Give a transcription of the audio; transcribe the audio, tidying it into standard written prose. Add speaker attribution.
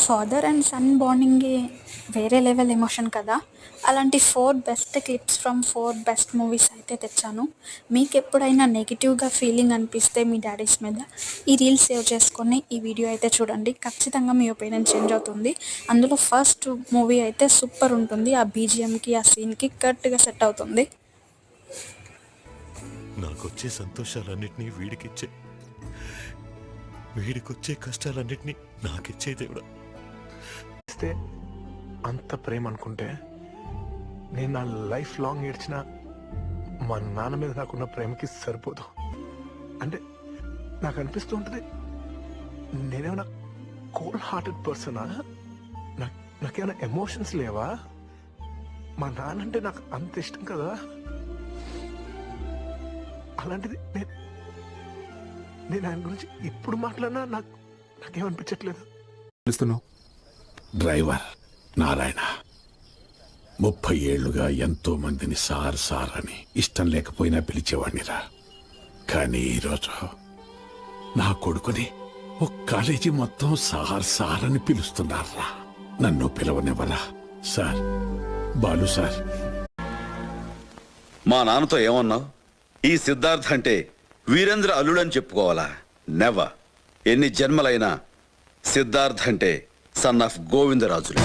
Speaker 1: Father and sun బాండింగే వేరే level emotion కదా. అలాంటి 4 best clips from 4 best movies అయితే తెచ్చాను. మీకు ఎప్పుడైనా నెగిటివ్గా ఫీలింగ్ అనిపిస్తే మీ డాడీస్ మీద ఈ రీల్ సేవ్ చేసుకొని ఈ వీడియో అయితే చూడండి. ఖచ్చితంగా మీ ఒపీనియన్ చేంజ్ అవుతుంది. అందులో ఫస్ట్ మూవీ అయితే సూపర్ ఉంటుంది. ఆ బీజిఎంకి ఆ సీన్కి కరెక్ట్గా సెట్ అవుతుంది.
Speaker 2: నాకొచ్చే సంతోషాలన్నిటినీ వీడికిచ్చే, వీడికొచ్చే కష్టాలన్నిటినీ నాకిచ్చే దేవుడా.
Speaker 3: ఇస్తే అంత ప్రేమ అనుకుంటే నేను నా లైఫ్ లాంగ్ ఏడ్చిన మా నాన్న మీద నాకున్న ప్రేమకి సరిపోదు. అంటే నాకు అనిపిస్తూ ఉంటుంది, నేనేమైనా కోల్డ్ హార్టెడ్ పర్సనా? నాకేమైనా ఎమోషన్స్ లేవా? మా నాన్న అంటే నాకు అంత ఇష్టం కదా. అలాంటిది నేను ఆయన గురించి ఇప్పుడు మాట్లాడినా నాకేమనిపించట్లేదు.
Speaker 4: డ్రైవర్ నారాయణ 30 ఏళ్లుగా ఎంతో మందిని సార్ సార్ అని ఇష్టం లేకపోయినా పిలిచేవాడినిరా. కానీ ఈరోజు నా కొడుకుని ఒక కాలేజీ మొత్తం సార్ సార్ అని పిలుస్తున్నారా. నన్ను పిలవనివ్వరా సార్? బాలు సార్.
Speaker 5: మా నాన్నతో ఏమన్నావు? ఈ సిద్ధార్థ్ అంటే వీరేంద్ర అల్లుడని చెప్పుకోవాలా? నెవర్. ఎన్ని జన్మలైనా సిద్ధార్థ్ అంటే సన్ ఆఫ్ గోవిందరాజులు.